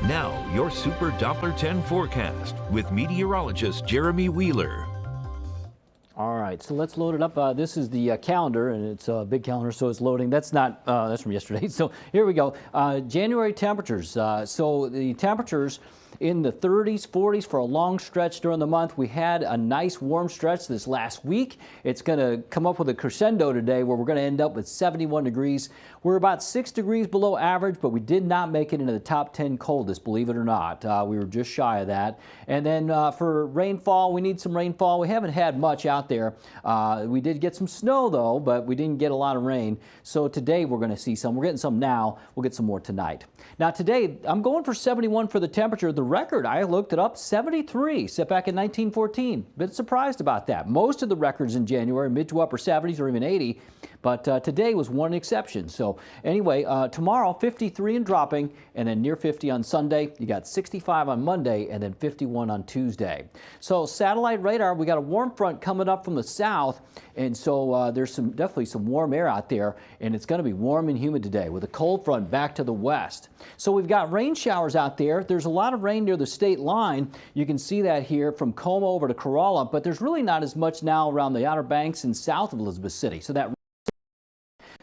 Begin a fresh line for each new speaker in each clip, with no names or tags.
Now, your Super Doppler 10 forecast with meteorologist Jeremy Wheeler.
All right, so let's load it up. This is the calendar, and it's a big calendar, so it's loading. That's not, that's from yesterday. So here we go. January temperatures. So the temperatures in the 30s, 40s for a long stretch during the month. We had a nice warm stretch this last week. It's going to come up with a crescendo today where we're going to end up with 71 degrees. We're about 6 degrees below average, but we did not make it into the top 10 coldest, believe it or not. We were just shy of that. And then for rainfall, we need some rainfall. We haven't had much out there. We did get some snow, though, but we didn't get a lot of rain. So today we're going to see some. We're getting some now. We'll get some more tonight. Now today, I'm going for 71 for the temperature. The record, I looked it up, 73, set back in 1914. Been surprised about that. Most of the records in January, mid to upper 70s or even 80, but today was one exception. So anyway, tomorrow, 53 and dropping, and then near 50 on Sunday. You got 65 on Monday, and then 51 on Tuesday. So satellite radar, we got a warm front coming up from the south, and so there's definitely some warm air out there, and it's going to be warm and humid today with a cold front back to the west. So we've got rain showers out there. There's a lot of rain near the state line. You can see that here from Como over to Corolla, but there's really not as much now around the Outer Banks and south of Elizabeth City. So that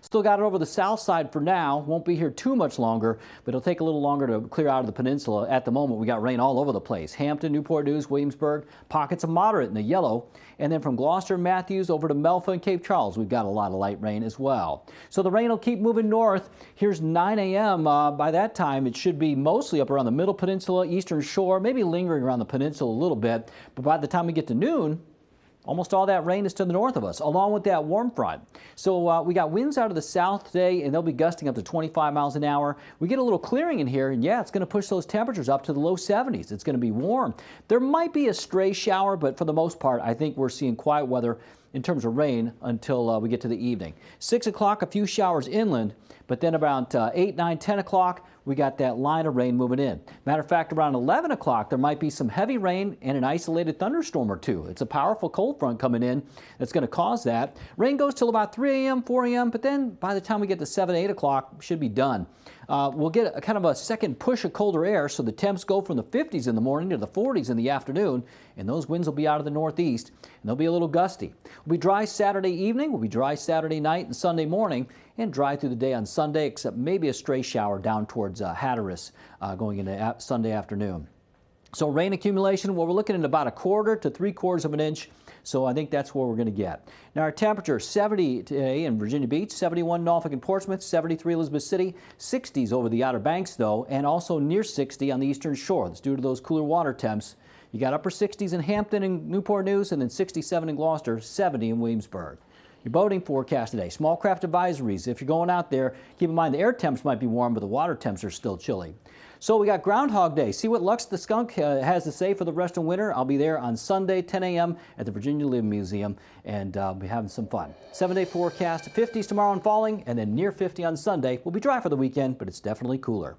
still got it over the south side for now. Won't be here too much longer, but it'll take a little longer to clear out of the peninsula. At the moment, we got rain all over the place. Hampton, Newport News, Williamsburg, pockets of moderate in the yellow. And then from Gloucester, Matthews over to Melfa and Cape Charles, we've got a lot of light rain as well. So the rain will keep moving north. Here's 9 a.m. By that time, it should be mostly up around the middle peninsula, eastern shore, maybe lingering around the peninsula a little bit. But by the time we get to noon, almost all that rain is to the north of us, along with that warm front. So we got winds out of the south today, and they'll be gusting up to 25 miles an hour. We get a little clearing in here, and yeah, it's going to push those temperatures up to the low 70s. It's going to be warm. There might be a stray shower, but for the most part, I think we're seeing quiet weather in terms of rain until we get to the evening. 6 o'clock, a few showers inland, but then about 8, 9, 10 o'clock, we got that line of rain moving in. Matter of fact, around 11 o'clock, there might be some heavy rain and an isolated thunderstorm or two. It's a powerful cold front coming in that's going to cause that. Rain goes till about 3 a.m., 4 a.m., but then by the time we get to 7, 8 o'clock, should be done. We'll get a kind of a second push of colder air, so the temps go from the 50s in the morning to the 40s in the afternoon, and those winds will be out of the northeast, and they'll be a little gusty. We'll be dry Saturday evening, we'll be dry Saturday night and Sunday morning, and dry through the day on Sunday, except maybe a stray shower down towards Hatteras going into Sunday afternoon. So rain accumulation, well, we're looking at about 1/4 to 3/4 of an inch. So I think that's where we're going to get. Now our temperature, 70 today in Virginia Beach, 71 Norfolk and Portsmouth, 73 Elizabeth City, 60s over the Outer Banks though, and also near 60 on the eastern shore. That's due to those cooler water temps. You got upper 60s in Hampton and Newport News, and then 67 in Gloucester, 70 in Williamsburg. Your boating forecast today, small craft advisories. If you're going out there, keep in mind the air temps might be warm, but the water temps are still chilly. So we got Groundhog Day. See what Lux the Skunk has to say for the rest of winter. I'll be there on Sunday, 10 a.m. at the Virginia Living Museum, and I'll be having some fun. 7-day forecast, 50s tomorrow and falling, and then near 50 on Sunday. We'll be dry for the weekend, but it's definitely cooler.